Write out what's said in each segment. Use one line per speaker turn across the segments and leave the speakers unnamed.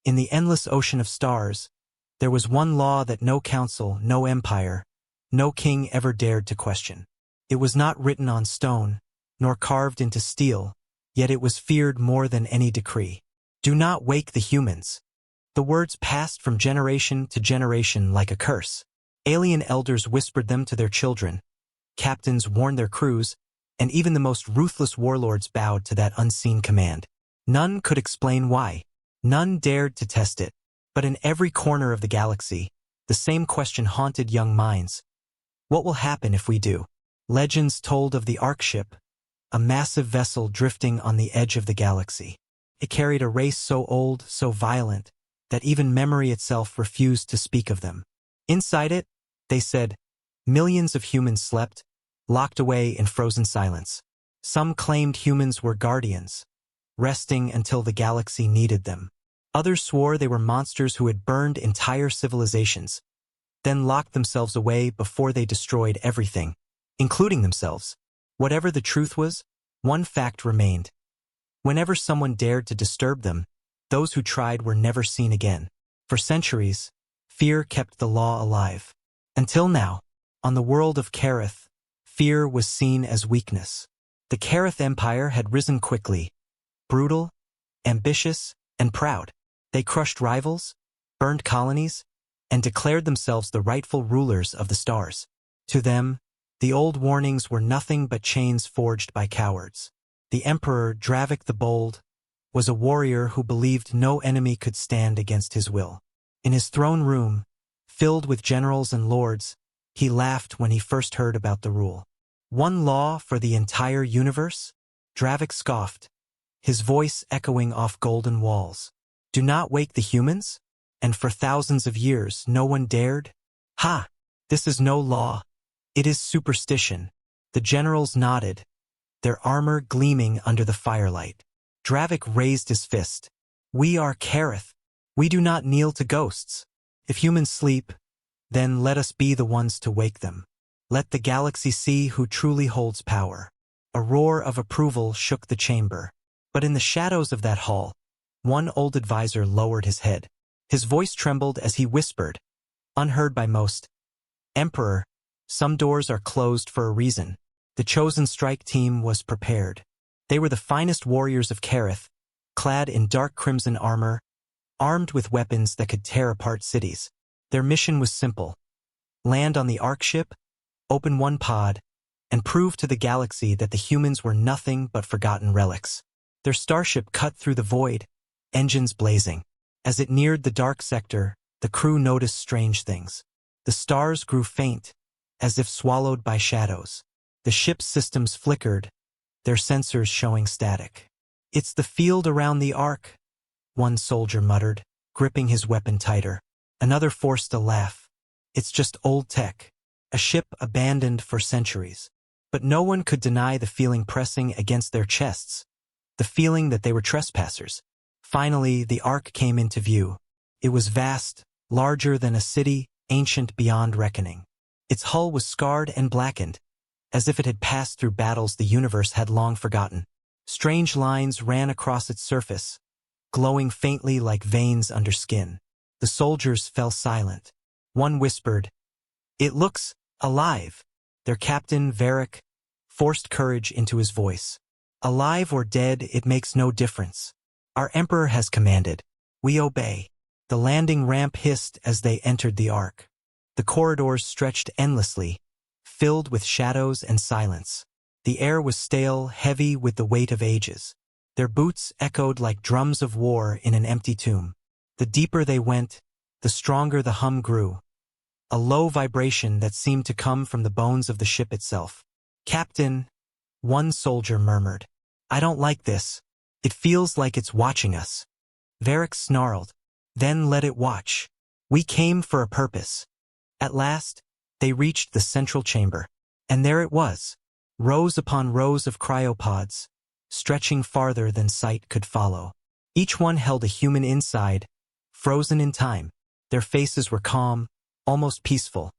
In the endless ocean of stars, there was one law that no council, no empire, no king ever dared to question. It was not written on stone, nor carved into steel, yet it was feared more than any decree. Do not wake the humans. The words passed from generation to generation like a curse. Alien elders whispered them to their children, captains warned their crews, and even the most ruthless warlords bowed to that unseen command. None could explain why. None dared to test it. But in every corner of the galaxy, the same question haunted young minds. What will happen if we do? Legends told of the Ark ship, a massive vessel drifting on the edge of the galaxy. It carried a race so old, so violent, that even memory itself refused to speak of them. Inside it, they said, millions of humans slept, locked away in frozen silence. Some claimed humans were guardians, resting until the galaxy needed them. Others swore they were monsters who had burned entire civilizations, then locked themselves away before they destroyed everything, including themselves. Whatever the truth was, one fact remained. Whenever someone dared to disturb them, those who tried were never seen again. For centuries, fear kept the law alive. Until now, on the world of Kareth, fear was seen as weakness. The Kareth Empire had risen quickly, brutal, ambitious, and proud. They crushed rivals, burned colonies, and declared themselves the rightful rulers of the stars. To them, the old warnings were nothing but chains forged by cowards. The Emperor Dravik the Bold was a warrior who believed no enemy could stand against his will. In his throne room, filled with generals and lords, he laughed when he first heard about the rule. One law for the entire universe? Dravik scoffed, his voice echoing off golden walls. Do not wake the humans? And for thousands of years no one dared? Ha! This is no law. It is superstition. The generals nodded, their armor gleaming under the firelight. Dravik raised his fist. We are Kareth. We do not kneel to ghosts. If humans sleep, then let us be the ones to wake them. Let the galaxy see who truly holds power. A roar of approval shook the chamber. But in the shadows of that hall, one old advisor lowered his head. His voice trembled as he whispered, unheard by most, Emperor, some doors are closed for a reason. The chosen strike team was prepared. They were the finest warriors of Kareth, clad in dark crimson armor, armed with weapons that could tear apart cities. Their mission was simple. Land on the Ark ship, open one pod, and prove to the galaxy that the humans were nothing but forgotten relics. Their starship cut through the void, engines blazing. As it neared the dark sector, the crew noticed strange things. The stars grew faint, as if swallowed by shadows. The ship's systems flickered, their sensors showing static. It's the field around the Ark, one soldier muttered, gripping his weapon tighter. Another forced a laugh. It's just old tech, a ship abandoned for centuries. But no one could deny the feeling pressing against their chests, the feeling that they were trespassers. Finally, the Ark came into view. It was vast, larger than a city, ancient beyond reckoning. Its hull was scarred and blackened, as if it had passed through battles the universe had long forgotten. Strange lines ran across its surface, glowing faintly like veins under skin. The soldiers fell silent. One whispered, "It looks alive." Their captain, Varric, forced courage into his voice. "Alive or dead, it makes no difference. Our Emperor has commanded. We obey." The landing ramp hissed as they entered the Ark. The corridors stretched endlessly, filled with shadows and silence. The air was stale, heavy with the weight of ages. Their boots echoed like drums of war in an empty tomb. The deeper they went, the stronger the hum grew, a low vibration that seemed to come from the bones of the ship itself. "Captain," one soldier murmured, "I don't like this. It feels like it's watching us." Varric snarled, "Then let it watch. We came for a purpose." At last, they reached the central chamber. And there it was, rows upon rows of cryopods, stretching farther than sight could follow. Each one held a human inside, frozen in time. Their faces were calm, almost peaceful.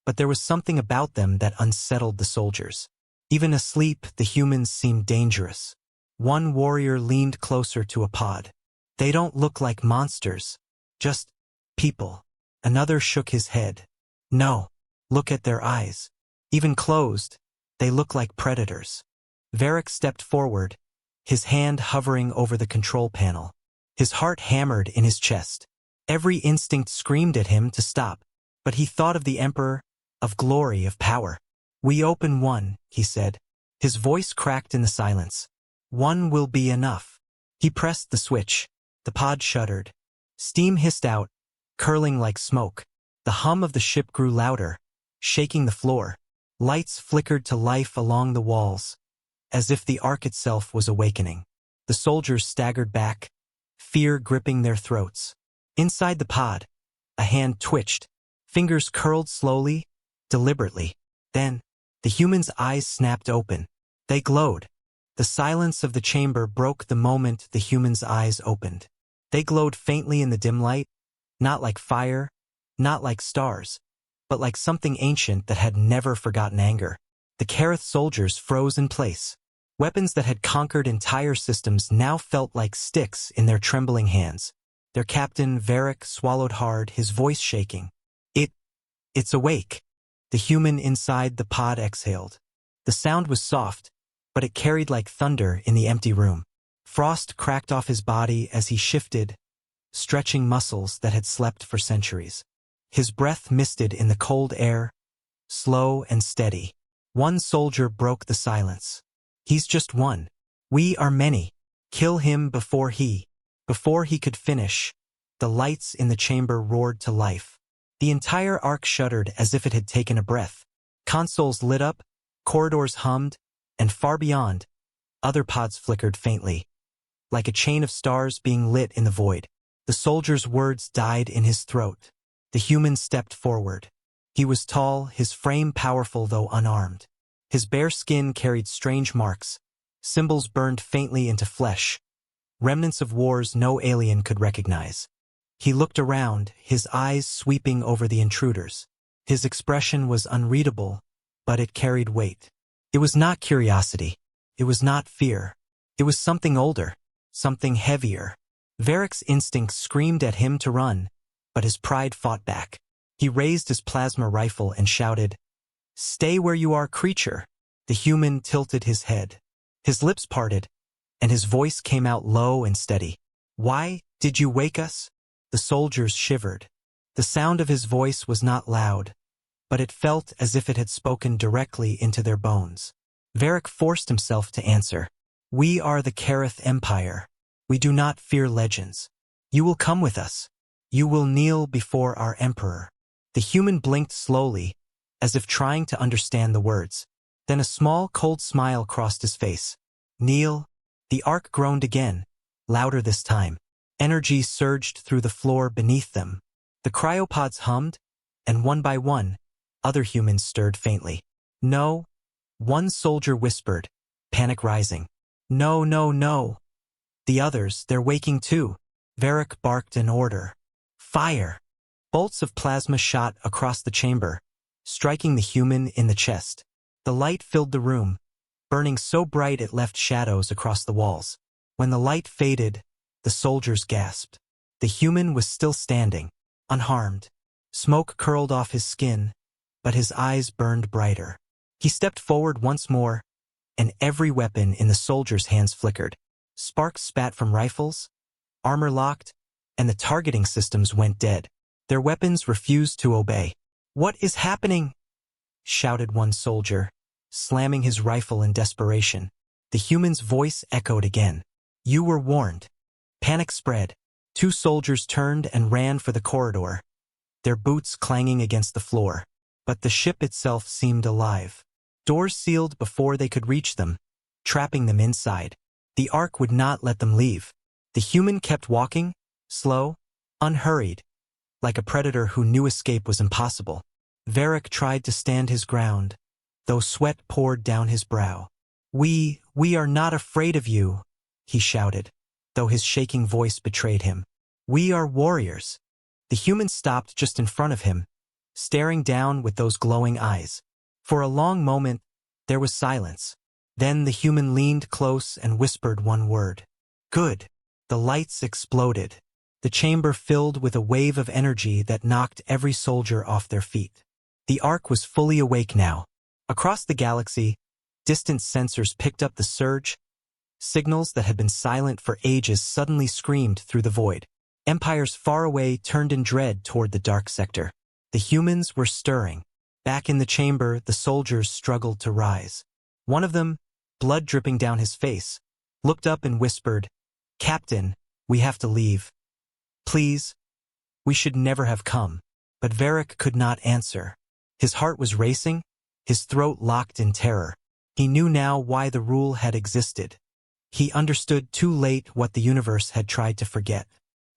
But there was something about them that unsettled the soldiers. Even asleep, the humans seemed dangerous. One warrior leaned closer to a pod. They don't look like monsters. Just people. Another shook his head. No. Look at their eyes. Even closed, they look like predators. Varric stepped forward, his hand hovering over the control panel. His heart hammered in his chest. Every instinct screamed at him to stop, but he thought of the Emperor, of glory, of power. We open one, he said. His voice cracked in the silence. One will be enough. He pressed the switch. The pod shuddered. Steam hissed out, curling like smoke. The hum of the ship grew louder, shaking the floor. Lights flickered to life along the walls, as if the ark itself was awakening. The soldiers staggered back, fear gripping their throats. Inside the pod, a hand twitched, fingers curled slowly, deliberately. Then, the human's eyes snapped open. They glowed. The silence of the chamber broke the moment the human's eyes opened. They glowed faintly in the dim light, not like fire, not like stars, but like something ancient that had never forgotten anger. The Kareth soldiers froze in place. Weapons that had conquered entire systems now felt like sticks in their trembling hands. Their captain, Varric, swallowed hard, his voice shaking. It's awake. The human inside the pod exhaled. The sound was soft, but it carried like thunder in the empty room. Frost cracked off his body as he shifted, stretching muscles that had slept for centuries. His breath misted in the cold air, slow and steady. One soldier broke the silence. He's just one. We are many. Kill him before he could finish. The lights in the chamber roared to life. The entire ark shuddered as if it had taken a breath. Consoles lit up, corridors hummed, and far beyond, other pods flickered faintly, like a chain of stars being lit in the void. The soldier's words died in his throat. The human stepped forward. He was tall, his frame powerful though unarmed. His bare skin carried strange marks, symbols burned faintly into flesh, remnants of wars no alien could recognize. He looked around, his eyes sweeping over the intruders. His expression was unreadable, but it carried weight. It was not curiosity. It was not fear. It was something older, something heavier. Varric's instinct screamed at him to run, but his pride fought back. He raised his plasma rifle and shouted, "Stay where you are, creature." The human tilted his head. His lips parted, and his voice came out low and steady. "Why did you wake us?" The soldiers shivered. The sound of his voice was not loud, but it felt as if it had spoken directly into their bones. Varric forced himself to answer. "We are the Kareth Empire. We do not fear legends. You will come with us. You will kneel before our emperor." The human blinked slowly, as if trying to understand the words. Then a small, cold smile crossed his face. "Kneel." The ark groaned again, louder this time. Energy surged through the floor beneath them. The cryopods hummed, and one by one, other humans stirred faintly. "No." One soldier whispered, panic rising. "No, no, no." The others, they're waking too. Varric barked an order. "Fire!" Bolts of plasma shot across the chamber, striking the human in the chest. The light filled the room, burning so bright it left shadows across the walls. When the light faded, the soldiers gasped. The human was still standing, unharmed. Smoke curled off his skin, but his eyes burned brighter. He stepped forward once more, and every weapon in the soldiers' hands flickered. Sparks spat from rifles, armor locked, and the targeting systems went dead. Their weapons refused to obey. "What is happening?" shouted one soldier, slamming his rifle in desperation. The human's voice echoed again. "You were warned." Panic spread. Two soldiers turned and ran for the corridor, their boots clanging against the floor. But the ship itself seemed alive. Doors sealed before they could reach them, trapping them inside. The ark would not let them leave. The human kept walking, slow, unhurried, like a predator who knew escape was impossible. Varric tried to stand his ground, though sweat poured down his brow. We are not afraid of you," he shouted, though his shaking voice betrayed him. "We are warriors." The human stopped just in front of him, staring down with those glowing eyes. For a long moment, there was silence. Then the human leaned close and whispered one word. "Good." The lights exploded. The chamber filled with a wave of energy that knocked every soldier off their feet. The Ark was fully awake now. Across the galaxy, distant sensors picked up the surge. Signals that had been silent for ages suddenly screamed through the void. Empires far away turned in dread toward the dark sector. The humans were stirring. Back in the chamber, the soldiers struggled to rise. One of them, blood dripping down his face, looked up and whispered, "Captain, we have to leave. Please, we should never have come." But Varric could not answer. His heart was racing, his throat locked in terror. He knew now why the rule had existed. He understood too late what the universe had tried to forget.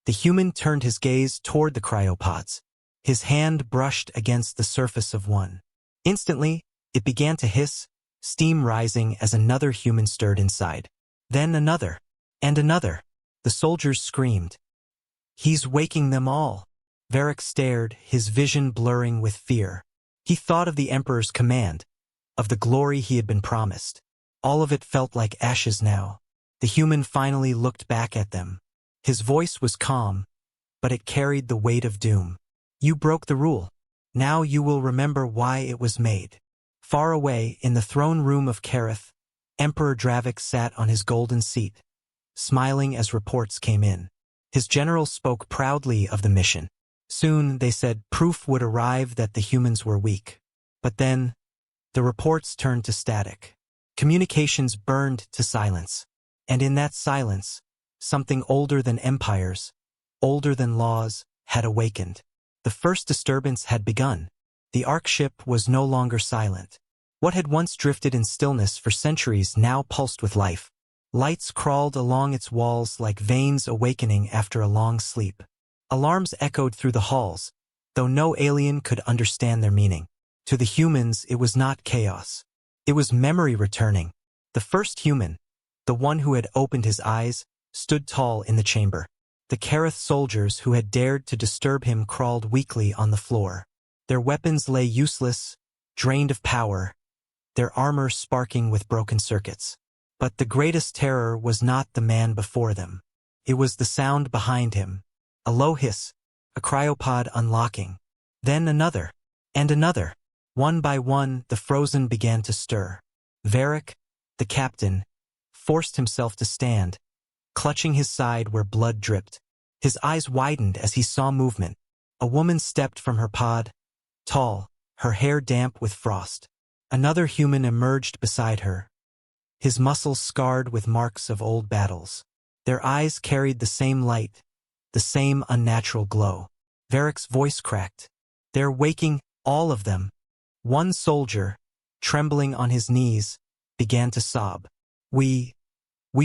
The human turned his gaze toward the cryopods. His hand brushed against the surface of one. Instantly, it began to hiss, steam rising as another human stirred inside. Then another, and another. The soldiers screamed. "He's waking them all." Varric stared, his vision blurring with fear. He thought of the Emperor's command, of the glory he had been promised. All of it felt like ashes now. The human finally looked back at them. His voice was calm, but it carried the weight of doom. "You broke the rule. Now you will remember why it was made." Far away, in the throne room of Kareth, Emperor Dravik sat on his golden seat, smiling as reports came in. His generals spoke proudly of the mission. Soon, they said, proof would arrive that the humans were weak. But then, the reports turned to static. Communications burned to silence. And in that silence, something older than empires, older than laws, had awakened. The first disturbance had begun. The Ark ship was no longer silent. What had once drifted in stillness for centuries now pulsed with life. Lights crawled along its walls like veins awakening after a long sleep. Alarms echoed through the halls, though no alien could understand their meaning. To the humans, it was not chaos. It was memory returning. The first human, the one who had opened his eyes, stood tall in the chamber. The Kareth soldiers who had dared to disturb him crawled weakly on the floor. Their weapons lay useless, drained of power, their armor sparking with broken circuits. But the greatest terror was not the man before them. It was the sound behind him. A low hiss, a cryopod unlocking. Then another, and another. One by one, the frozen began to stir. Varric, the captain, forced himself to stand, clutching his side where blood dripped. His eyes widened as he saw movement. A woman stepped from her pod, tall, her hair damp with frost. Another human emerged beside her, his muscles scarred with marks of old battles. Their eyes carried the same light, the same unnatural glow. Varric's voice cracked. "They're waking, all of them." One soldier, trembling on his knees, began to sob. We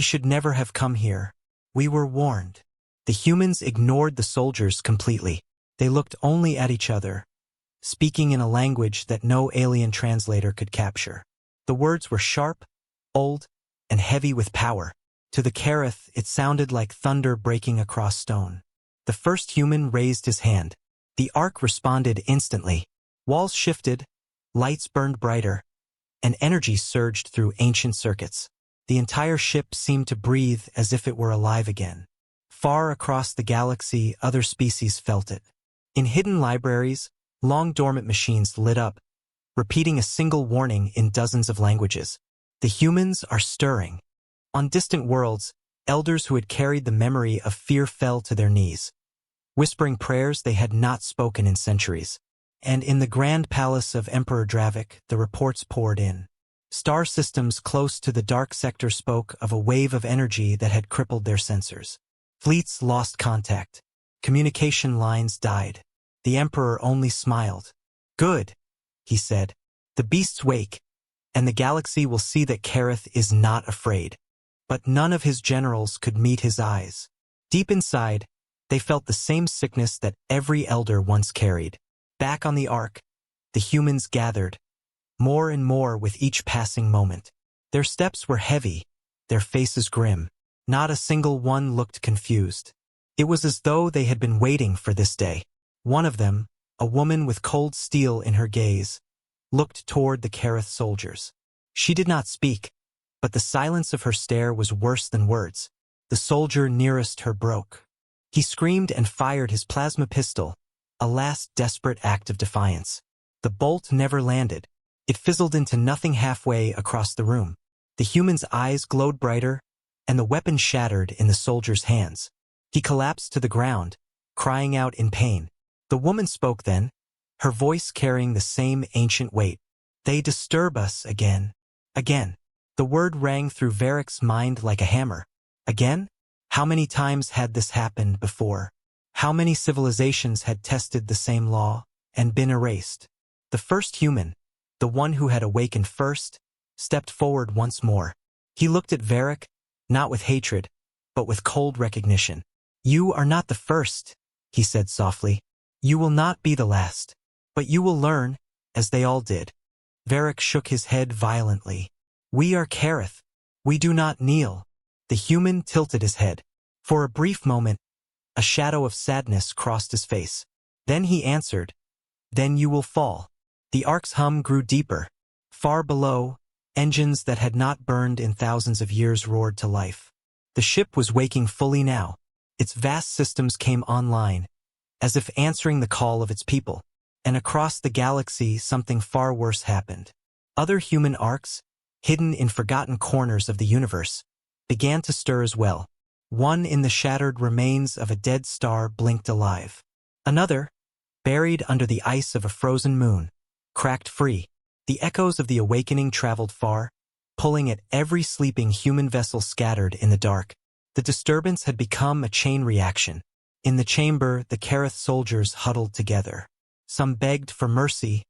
should never have come here. We were warned." The humans ignored the soldiers completely. They looked only at each other, speaking in a language that no alien translator could capture. The words were sharp, old, and heavy with power. To the Kareth, it sounded like thunder breaking across stone. The first human raised his hand. The Ark responded instantly. Walls shifted, lights burned brighter, and energy surged through ancient circuits. The entire ship seemed to breathe as if it were alive again. Far across the galaxy, other species felt it. In hidden libraries, long dormant machines lit up, repeating a single warning in dozens of languages. The humans are stirring. On distant worlds, elders who had carried the memory of fear fell to their knees, whispering prayers they had not spoken in centuries. And in the grand palace of Emperor Dravik, the reports poured in. Star systems close to the dark sector spoke of a wave of energy that had crippled their sensors. Fleets lost contact. Communication lines died. The Emperor only smiled. "Good," he said. "The beasts wake, and the galaxy will see that Kareth is not afraid." But none of his generals could meet his eyes. Deep inside, they felt the same sickness that every elder once carried. Back on the Ark, the humans gathered, more and more with each passing moment. Their steps were heavy, their faces grim. Not a single one looked confused. It was as though they had been waiting for this day. One of them, a woman with cold steel in her gaze, looked toward the Kareth soldiers. She did not speak, but the silence of her stare was worse than words. The soldier nearest her broke. He screamed and fired his plasma pistol, a last desperate act of defiance. The bolt never landed. It fizzled into nothing halfway across the room. The human's eyes glowed brighter, and the weapon shattered in the soldier's hands. He collapsed to the ground, crying out in pain. The woman spoke then, her voice carrying the same ancient weight. "They disturb us again. Again." The word rang through Varric's mind like a hammer. Again? How many times had this happened before? How many civilizations had tested the same law and been erased? The first human, the one who had awakened first, stepped forward once more. He looked at Varric, not with hatred, but with cold recognition. "You are not the first," he said softly. "You will not be the last. But you will learn, as they all did." Varric shook his head violently. "We are Kareth. We do not kneel." The human tilted his head. For a brief moment, a shadow of sadness crossed his face. Then he answered, "Then you will fall." The ark's hum grew deeper. Far below, engines that had not burned in thousands of years roared to life. The ship was waking fully now. Its vast systems came online, as if answering the call of its people. And across the galaxy, something far worse happened. Other human arks, hidden in forgotten corners of the universe, began to stir as well. One in the shattered remains of a dead star blinked alive. Another, buried under the ice of a frozen moon, cracked free. The echoes of the awakening traveled far, pulling at every sleeping human vessel scattered in the dark. The disturbance had become a chain reaction. In the chamber, the Kareth soldiers huddled together. Some begged for mercy,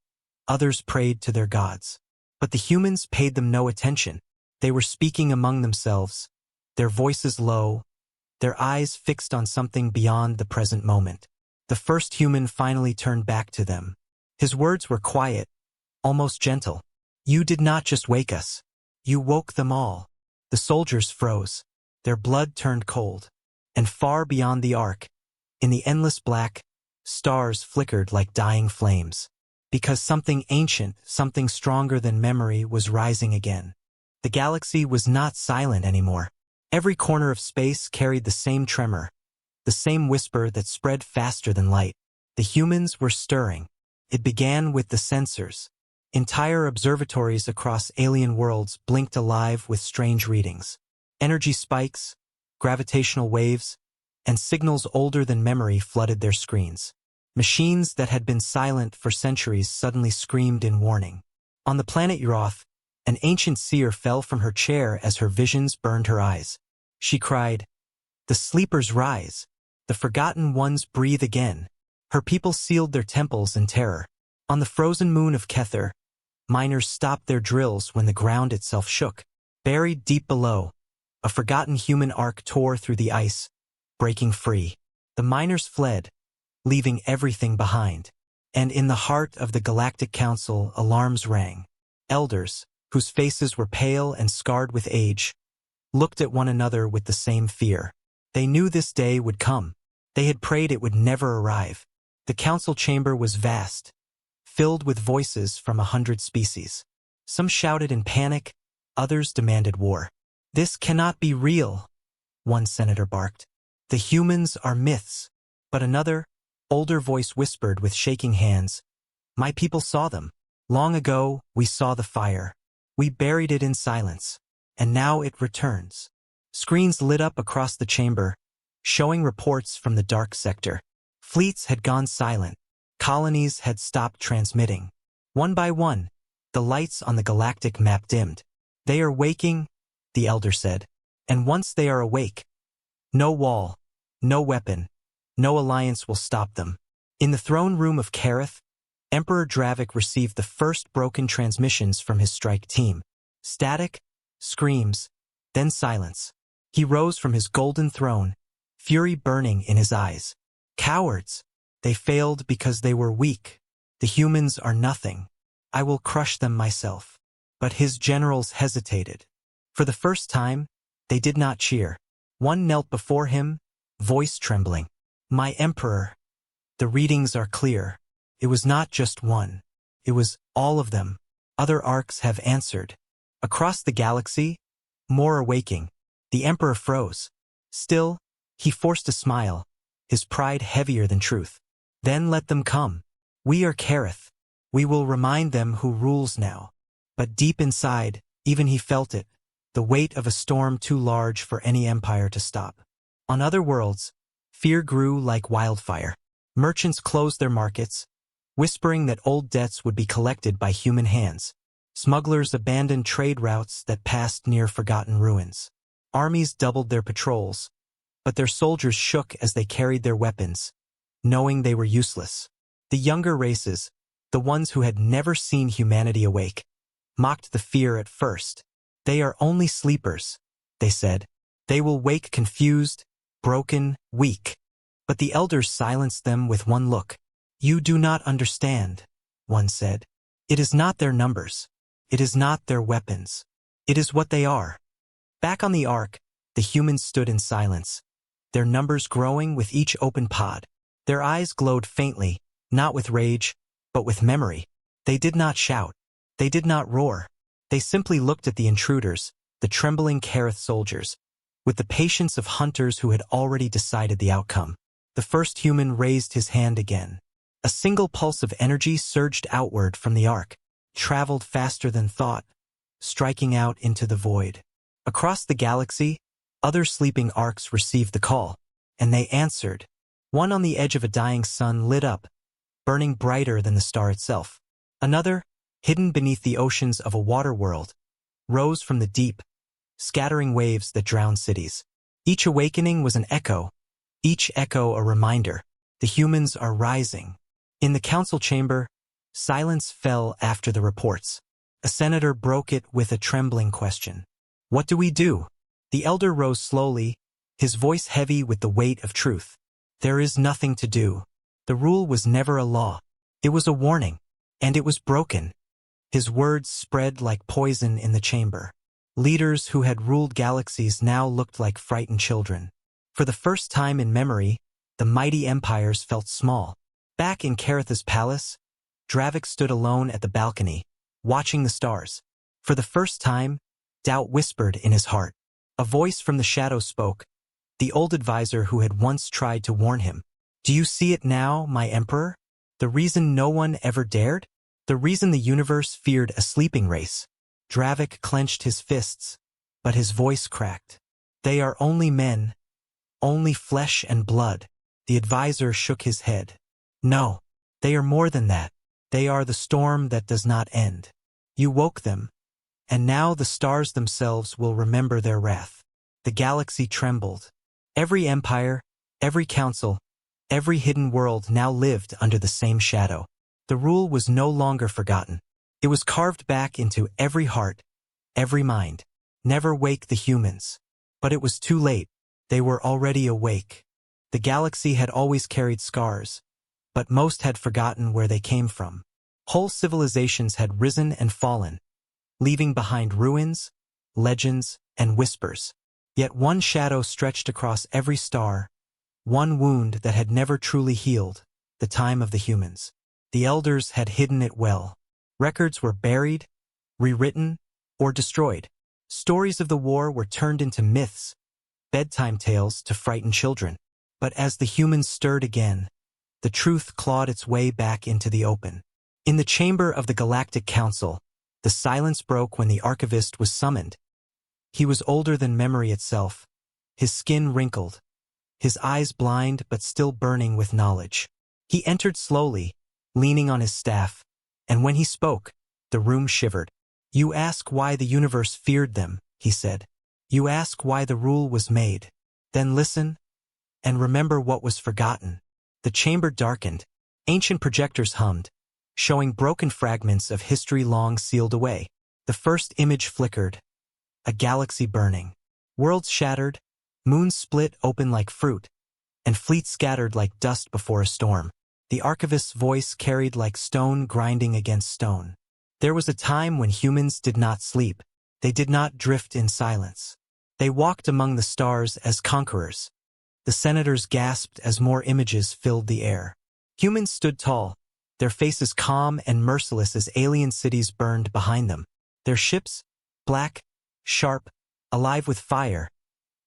others prayed to their gods. But the humans paid them no attention. They were speaking among themselves, their voices low, their eyes fixed on something beyond the present moment. The first human finally turned back to them. His words were quiet, almost gentle. "You did not just wake us. You woke them all." The soldiers froze. Their blood turned cold. And far beyond the ark, in the endless black, stars flickered like dying flames. Because something ancient, something stronger than memory was rising again. The galaxy was not silent anymore. Every corner of space carried the same tremor, the same whisper that spread faster than light. The humans were stirring. It began with the sensors. Entire observatories across alien worlds blinked alive with strange readings. Energy spikes, gravitational waves, and signals older than memory flooded their screens. Machines that had been silent for centuries suddenly screamed in warning. On the planet Uroth, an ancient seer fell from her chair as her visions burned her eyes. She cried, "The sleepers rise. The forgotten ones breathe again." Her people sealed their temples in terror. On the frozen moon of Kether, miners stopped their drills when the ground itself shook. Buried deep below, a forgotten human ark tore through the ice, breaking free. The miners fled, leaving everything behind. And in the heart of the Galactic Council, alarms rang. Elders, whose faces were pale and scarred with age, looked at one another with the same fear. They knew this day would come. They had prayed it would never arrive. The council chamber was vast, filled with voices from 100 species. Some shouted in panic, others demanded war. "This cannot be real," one senator barked. "The humans are myths." But another, older voice whispered with shaking hands, "My people saw them. Long ago, we saw the fire. We buried it in silence, and now it returns." Screens lit up across the chamber, showing reports from the dark sector. Fleets had gone silent. Colonies had stopped transmitting. One by one, the lights on the galactic map dimmed. "They are waking," the elder said. "And once they are awake, no wall, no weapon, no alliance will stop them." In the throne room of Kareth, Emperor Dravik received the first broken transmissions from his strike team. Static, screams, then silence. He rose from his golden throne, fury burning in his eyes. "Cowards! They failed because they were weak. The humans are nothing. I will crush them myself." But his generals hesitated. For the first time, they did not cheer. One knelt before him, voice trembling. "My emperor, the readings are clear." It was not just one. It was all of them. Other arcs have answered. Across the galaxy, more are waking. The emperor froze. Still, he forced a smile, his pride heavier than truth. Then let them come. We are Kareth. We will remind them who rules now. But deep inside, even he felt it, the weight of a storm too large for any empire to stop. On other worlds, fear grew like wildfire. Merchants closed their markets, whispering that old debts would be collected by human hands. Smugglers abandoned trade routes that passed near forgotten ruins. Armies doubled their patrols, but their soldiers shook as they carried their weapons, knowing they were useless. The younger races, the ones who had never seen humanity awake, mocked the fear at first. They are only sleepers, they said. They will wake confused, broken, weak. But the elders silenced them with one look. You do not understand, one said. It is not their numbers. It is not their weapons. It is what they are. Back on the Ark, the humans stood in silence, their numbers growing with each open pod. Their eyes glowed faintly, not with rage, but with memory. They did not shout. They did not roar. They simply looked at the intruders, the trembling Kareth soldiers, with the patience of hunters who had already decided the outcome. The first human raised his hand again. A single pulse of energy surged outward from the Ark, traveled faster than thought, striking out into the void. Across the galaxy, other sleeping Arks received the call, and they answered. One on the edge of a dying sun lit up, burning brighter than the star itself. Another, hidden beneath the oceans of a water world, rose from the deep, scattering waves that drowned cities. Each awakening was an echo, each echo a reminder. The humans are rising. In the council chamber, silence fell after the reports. A senator broke it with a trembling question. What do we do? The elder rose slowly, his voice heavy with the weight of truth. There is nothing to do. The rule was never a law. It was a warning, and it was broken. His words spread like poison in the chamber. Leaders who had ruled galaxies now looked like frightened children. For the first time in memory, the mighty empires felt small. Back in Kareth's palace, Dravik stood alone at the balcony, watching the stars. For the first time, doubt whispered in his heart. A voice from the shadows spoke, the old advisor who had once tried to warn him. Do you see it now, my emperor? The reason no one ever dared? The reason the universe feared a sleeping race? Dravik clenched his fists, but his voice cracked. They are only men, only flesh and blood. The advisor shook his head. No, they are more than that. They are the storm that does not end. You woke them, and now the stars themselves will remember their wrath. The galaxy trembled. Every empire, every council, every hidden world now lived under the same shadow. The rule was no longer forgotten. It was carved back into every heart, every mind. Never wake the humans. But it was too late. They were already awake. The galaxy had always carried scars, but most had forgotten where they came from. Whole civilizations had risen and fallen, leaving behind ruins, legends, and whispers. Yet one shadow stretched across every star, one wound that had never truly healed, the time of the humans. The elders had hidden it well. Records were buried, rewritten, or destroyed. Stories of the war were turned into myths, bedtime tales to frighten children. But as the humans stirred again, the truth clawed its way back into the open. In the chamber of the Galactic Council, the silence broke when the archivist was summoned. He was older than memory itself, his skin wrinkled, his eyes blind but still burning with knowledge. He entered slowly, leaning on his staff, and when he spoke, the room shivered. You ask why the universe feared them, he said. You ask why the rule was made. Then listen, and remember what was forgotten. The chamber darkened. Ancient projectors hummed, showing broken fragments of history long sealed away. The first image flickered, a galaxy burning. Worlds shattered, moons split open like fruit, and fleets scattered like dust before a storm. The archivist's voice carried like stone grinding against stone. There was a time when humans did not sleep. They did not drift in silence. They walked among the stars as conquerors. The senators gasped as more images filled the air. Humans stood tall, their faces calm and merciless as alien cities burned behind them. Their ships, black, sharp, alive with fire,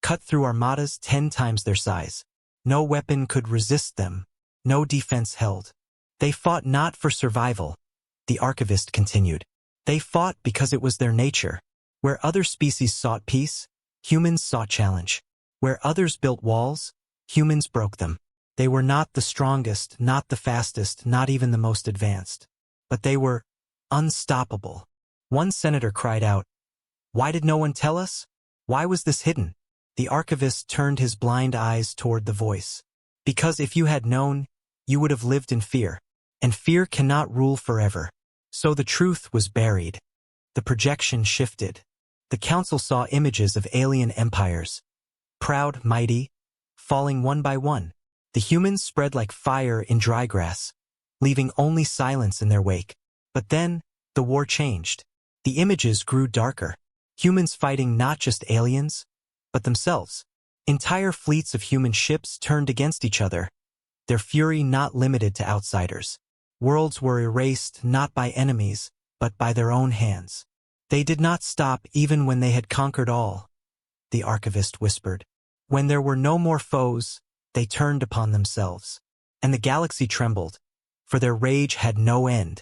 cut through armadas 10 times their size. No weapon could resist them. No defense held. They fought not for survival, the archivist continued. They fought because it was their nature. Where other species sought peace, humans sought challenge. Where others built walls, humans broke them. They were not the strongest, not the fastest, not even the most advanced. But they were unstoppable. One senator cried out, "Why did no one tell us? Why was this hidden?" The archivist turned his blind eyes toward the voice. "Because if you had known, you would have lived in fear. And fear cannot rule forever." So the truth was buried. The projection shifted. The council saw images of alien empires. Proud, mighty, falling one by one. The humans spread like fire in dry grass, leaving only silence in their wake. But then, the war changed. The images grew darker. Humans fighting not just aliens, but themselves. Entire fleets of human ships turned against each other, their fury not limited to outsiders. Worlds were erased not by enemies, but by their own hands. They did not stop even when they had conquered all, the archivist whispered. When there were no more foes, they turned upon themselves. And the galaxy trembled, for their rage had no end.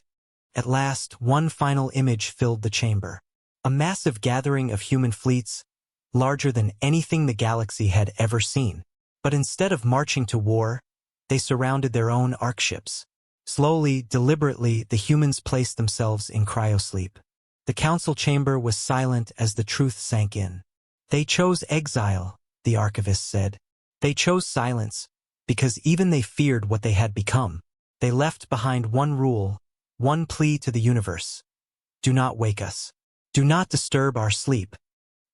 At last, one final image filled the chamber. A massive gathering of human fleets, larger than anything the galaxy had ever seen. But instead of marching to war, they surrounded their own arcships. Slowly, deliberately, the humans placed themselves in cryosleep. The council chamber was silent as the truth sank in. They chose exile, the archivist said. They chose silence, because even they feared what they had become. They left behind one rule, one plea to the universe. Do not wake us. Do not disturb our sleep.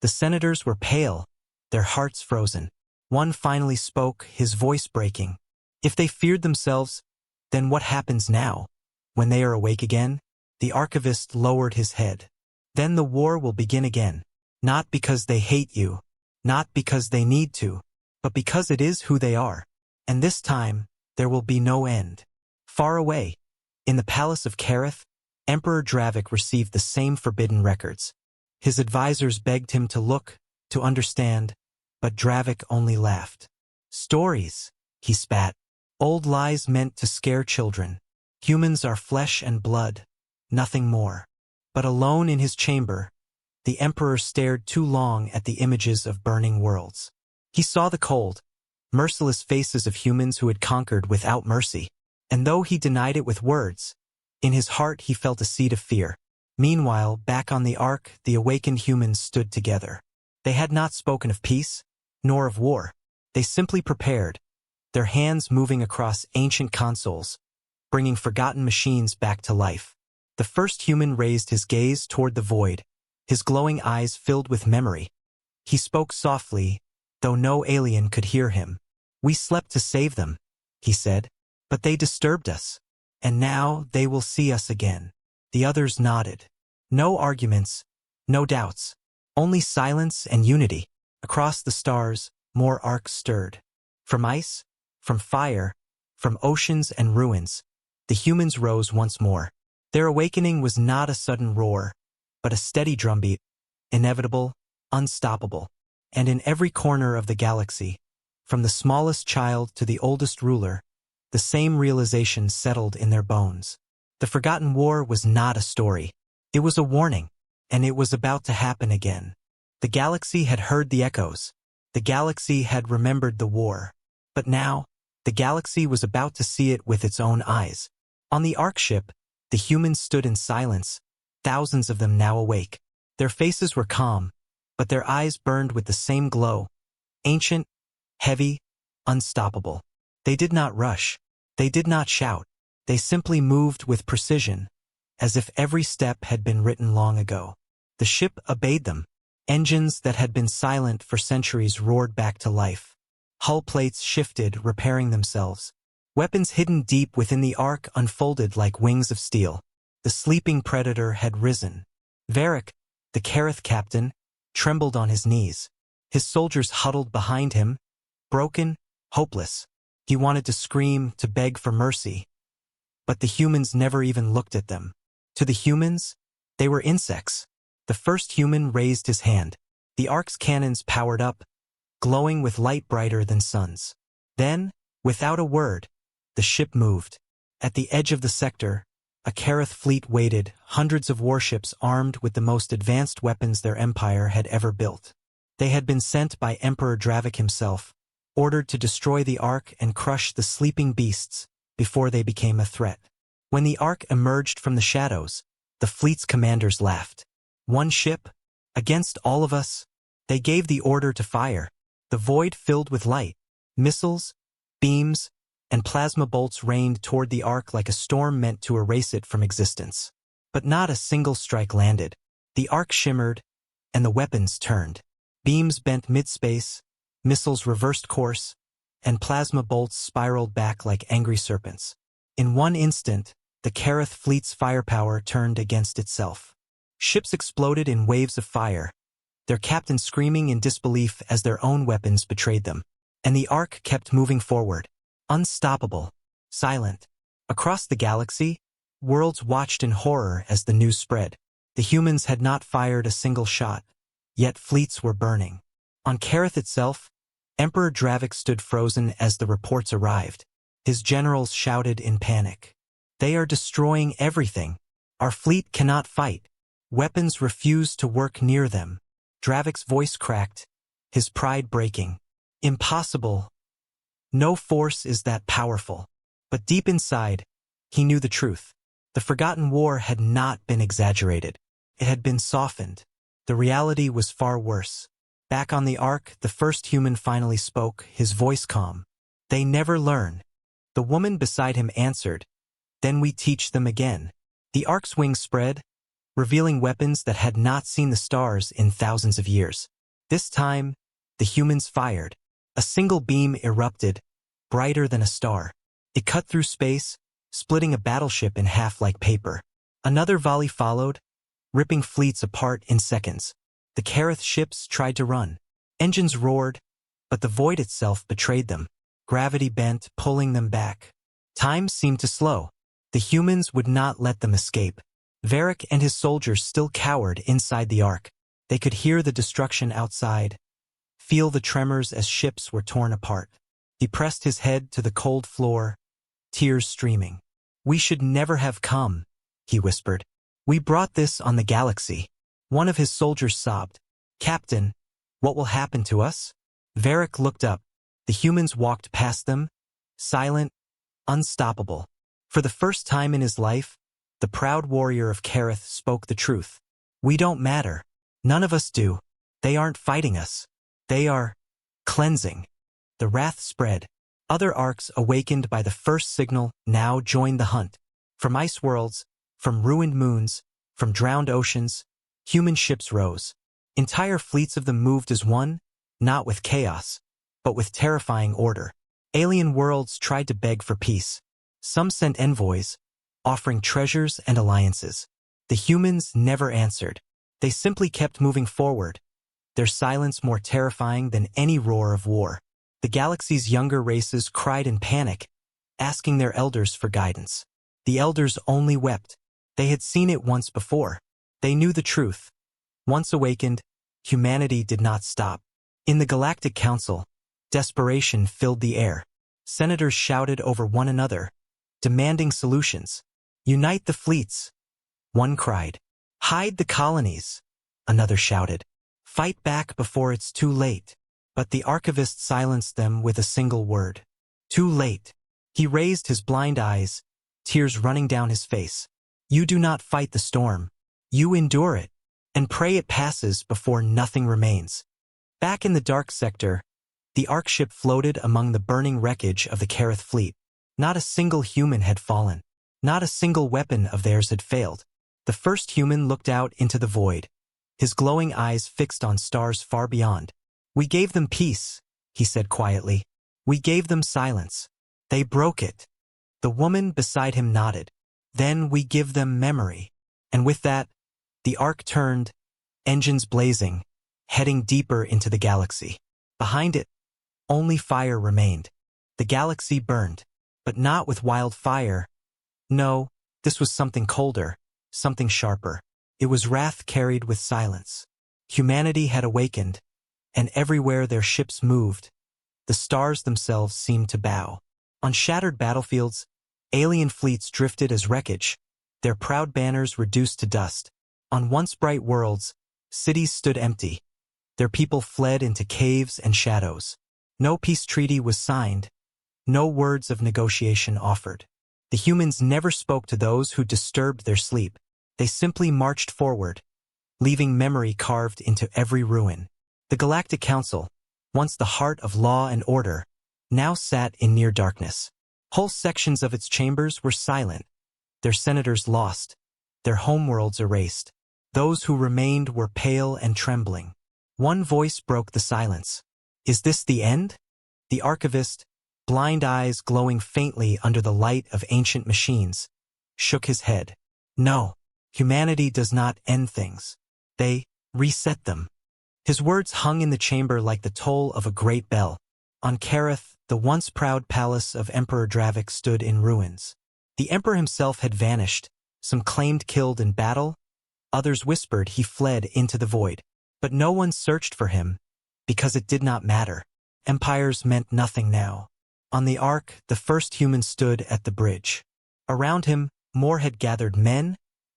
The senators were pale, their hearts frozen. One finally spoke, his voice breaking. If they feared themselves, then what happens now? When they are awake again? The archivist lowered his head. Then the war will begin again. Not because they hate you, not because they need to, but because it is who they are. And this time, there will be no end. Far away, in the palace of Kareth, Emperor Dravik received the same forbidden records. His advisors begged him to look, to understand, but Dravik only laughed. Stories, he spat. Old lies meant to scare children. Humans are flesh and blood, nothing more. But alone in his chamber, the emperor stared too long at the images of burning worlds. He saw the cold, merciless faces of humans who had conquered without mercy. And though he denied it with words, in his heart he felt a seed of fear. Meanwhile, back on the Ark, the awakened humans stood together. They had not spoken of peace, nor of war. They simply prepared, their hands moving across ancient consoles, bringing forgotten machines back to life. The first human raised his gaze toward the void, his glowing eyes filled with memory. He spoke softly, though no alien could hear him. "We slept to save them," he said, "but they disturbed us. And now they will see us again." The others nodded. No arguments, no doubts, only silence and unity. Across the stars, more arcs stirred. From ice, from fire, from oceans and ruins, the humans rose once more. Their awakening was not a sudden roar, but a steady drumbeat, inevitable, unstoppable. And in every corner of the galaxy, from the smallest child to the oldest ruler, the same realization settled in their bones. The forgotten war was not a story. It was a warning, and it was about to happen again. The galaxy had heard the echoes. The galaxy had remembered the war. But now, the galaxy was about to see it with its own eyes. On the Ark ship, the humans stood in silence, thousands of them now awake. Their faces were calm, but their eyes burned with the same glow. Ancient, heavy, unstoppable. They did not rush. They did not shout. They simply moved with precision, as if every step had been written long ago. The ship obeyed them. Engines that had been silent for centuries roared back to life. Hull plates shifted, repairing themselves. Weapons hidden deep within the Ark unfolded like wings of steel. The sleeping predator had risen. Varric, the Kareth captain, trembled on his knees. His soldiers huddled behind him, broken, hopeless. He wanted to scream, to beg for mercy. But the humans never even looked at them. To the humans, they were insects. The first human raised his hand. The Ark's cannons powered up, glowing with light brighter than suns. Then, without a word, the ship moved. At the edge of the sector, a Kareth fleet waited, hundreds of warships armed with the most advanced weapons their empire had ever built. They had been sent by Emperor Dravik himself, ordered to destroy the Ark and crush the sleeping beasts before they became a threat. When the Ark emerged from the shadows, the fleet's commanders laughed. One ship? Against all of us? They gave the order to fire. The void filled with light. Missiles, beams, and plasma bolts rained toward the Ark like a storm meant to erase it from existence. But not a single strike landed. The Ark shimmered, and the weapons turned. Beams bent mid-space, missiles reversed course, and plasma bolts spiraled back like angry serpents. In one instant, the Kareth fleet's firepower turned against itself. Ships exploded in waves of fire, their captains screaming in disbelief as their own weapons betrayed them. And the Ark kept moving forward, unstoppable, silent. Across the galaxy, worlds watched in horror as the news spread. The humans had not fired a single shot, yet fleets were burning. On Kareth itself, Emperor Dravik stood frozen as the reports arrived. His generals shouted in panic. "They are destroying everything. Our fleet cannot fight. Weapons refuse to work near them." Dravik's voice cracked, his pride breaking. "Impossible. No force is that powerful." But deep inside, he knew the truth. The forgotten war had not been exaggerated. It had been softened. The reality was far worse. Back on the Ark, the first human finally spoke, his voice calm. "They never learn." The woman beside him answered, "Then we teach them again." The Ark's wings spread, revealing weapons that had not seen the stars in thousands of years. This time, the humans fired. A single beam erupted, brighter than a star. It cut through space, splitting a battleship in half like paper. Another volley followed, ripping fleets apart in seconds. The Kareth ships tried to run. Engines roared, but the void itself betrayed them. Gravity bent, pulling them back. Time seemed to slow. The humans would not let them escape. Varric and his soldiers still cowered inside the Ark. They could hear the destruction outside, feel the tremors as ships were torn apart. He pressed his head to the cold floor, tears streaming. "We should never have come," he whispered. "We brought this on the galaxy." One of his soldiers sobbed. "Captain, what will happen to us?" Varric looked up. The humans walked past them, silent, unstoppable. For the first time in his life, the proud warrior of Kareth spoke the truth. "We don't matter. None of us do. They aren't fighting us. They are cleansing." The wrath spread. Other Arks awakened by the first signal now joined the hunt. From ice worlds, from ruined moons, from drowned oceans, human ships rose. Entire fleets of them moved as one, not with chaos, but with terrifying order. Alien worlds tried to beg for peace. Some sent envoys, offering treasures and alliances. The humans never answered. They simply kept moving forward, their silence more terrifying than any roar of war. The galaxy's younger races cried in panic, asking their elders for guidance. The elders only wept. They had seen it once before. They knew the truth. Once awakened, humanity did not stop. In the Galactic Council, desperation filled the air. Senators shouted over one another, demanding solutions. "Unite the fleets," one cried. "Hide the colonies," another shouted. "Fight back before it's too late." But the archivist silenced them with a single word. "Too late." He raised his blind eyes, tears running down his face. "You do not fight the storm. You endure it, and pray it passes before nothing remains." Back in the dark sector, the Ark ship floated among the burning wreckage of the Kareth fleet. Not a single human had fallen. Not a single weapon of theirs had failed. The first human looked out into the void, his glowing eyes fixed on stars far beyond. "We gave them peace," he said quietly. "We gave them silence. They broke it." The woman beside him nodded. "Then we give them memory." And with that, the Ark turned, engines blazing, heading deeper into the galaxy. Behind it, only fire remained. The galaxy burned, but not with wildfire. No, this was something colder, something sharper. It was wrath carried with silence. Humanity had awakened, and everywhere their ships moved, the stars themselves seemed to bow. On shattered battlefields, alien fleets drifted as wreckage, their proud banners reduced to dust. On once bright worlds, cities stood empty, their people fled into caves and shadows. No peace treaty was signed, no words of negotiation offered. The humans never spoke to those who disturbed their sleep. They simply marched forward, leaving memory carved into every ruin. The Galactic Council, once the heart of law and order, now sat in near darkness. Whole sections of its chambers were silent, their senators lost, their homeworlds erased. Those who remained were pale and trembling. One voice broke the silence. Is this the end? The archivist, blind eyes glowing faintly under the light of ancient machines, shook his head. No, humanity does not end things. They reset them. His words hung in the chamber like the toll of a great bell. On Kareth, the once proud palace of Emperor Dravik stood in ruins. The emperor himself had vanished, some claimed killed in battle, others whispered he fled into the void. But no one searched for him, because it did not matter. Empires meant nothing now. On the Ark, the first human stood at the bridge. Around him, more had gathered men,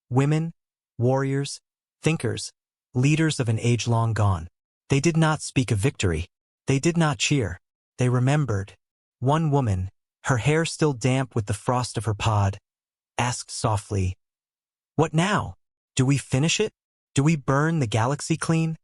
women, warriors, thinkers, leaders of an age long gone. They did not speak of victory. They did not cheer. They remembered. One woman, her hair still damp with the frost of her pod, asked softly, "What now? Do we finish it? Do we burn the galaxy clean?"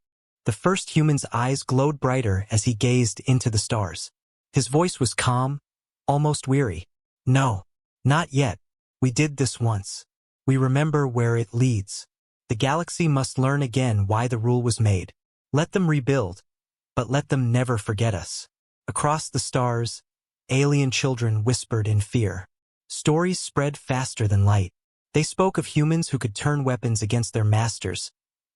The first human's eyes glowed brighter as he gazed into the stars. His voice was calm, almost weary. "No, not yet. We did this once. We remember where it leads. The galaxy must learn again why the rule was made. Let them rebuild, but let them never forget us." Across the stars, alien children whispered in fear. Stories spread faster than light. They spoke of humans who could turn weapons against their masters,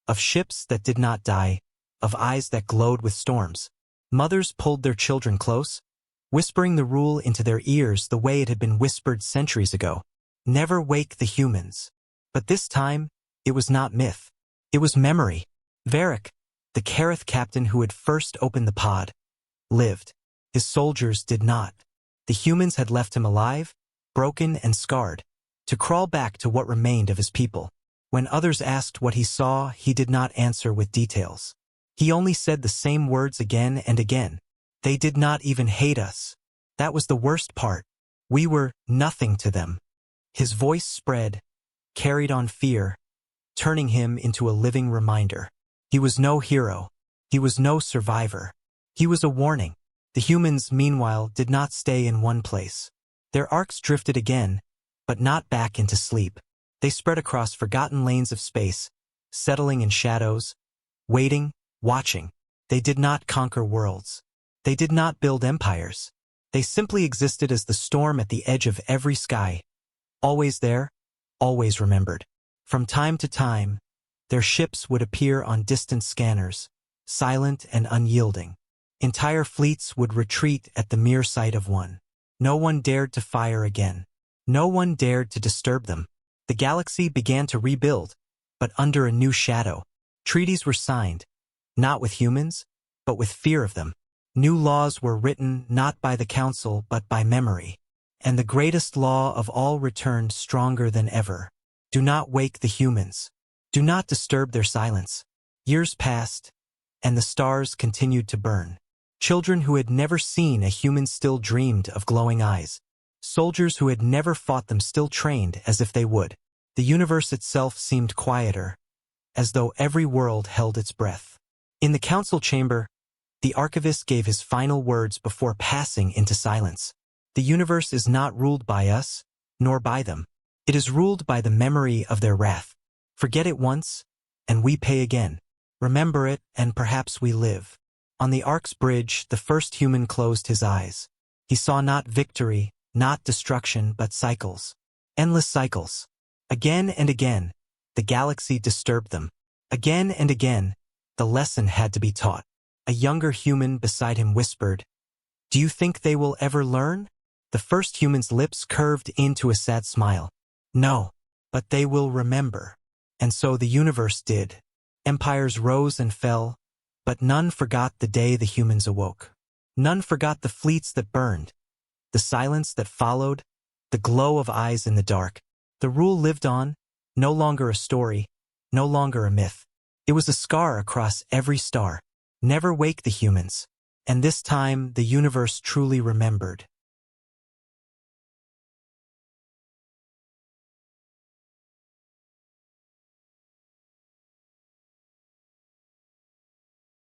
of ships that did not die, of eyes that glowed with storms. Mothers pulled their children close, whispering the rule into their ears the way it had been whispered centuries ago. Never wake the humans. But this time, it was not myth. It was memory. Varric, the Kareth captain who had first opened the pod, lived. His soldiers did not. The humans had left him alive, broken and scarred, to crawl back to what remained of his people. When others asked what he saw, he did not answer with details. He only said the same words again and again. They did not even hate us. That was the worst part. We were nothing to them. His voice spread, carried on fear, turning him into a living reminder. He was no hero. He was no survivor. He was a warning. The humans, meanwhile, did not stay in one place. Their arcs drifted again, but not back into sleep. They spread across forgotten lanes of space, settling in shadows, waiting, watching. They did not conquer worlds. They did not build empires. They simply existed as the storm at the edge of every sky. Always there, always remembered. From time to time, their ships would appear on distant scanners, silent and unyielding. Entire fleets would retreat at the mere sight of one. No one dared to fire again. No one dared to disturb them. The galaxy began to rebuild, but under a new shadow. Treaties were signed, not with humans, but with fear of them. New laws were written not by the council but by memory. And the greatest law of all returned stronger than ever. Do not wake the humans. Do not disturb their silence. Years passed, and the stars continued to burn. Children who had never seen a human still dreamed of glowing eyes. Soldiers who had never fought them still trained as if they would. The universe itself seemed quieter, as though every world held its breath. In the council chamber, the archivist gave his final words before passing into silence. The universe is not ruled by us, nor by them. It is ruled by the memory of their wrath. Forget it once, and we pay again. Remember it, and perhaps we live. On the Ark's bridge, the first human closed his eyes. He saw not victory, not destruction, but cycles. Endless cycles. Again and again, the galaxy disturbed them. Again and again, the lesson had to be taught. A younger human beside him whispered, "Do you think they will ever learn?" The first human's lips curved into a sad smile. "No, but they will remember." And so the universe did. Empires rose and fell, But none forgot the day the humans awoke. None forgot the fleets that burned, the silence that followed, the glow of eyes in the dark. The rule lived on, no longer a story, no longer a myth. It was a scar across every star. Never wake the humans. And this time, the universe truly remembered.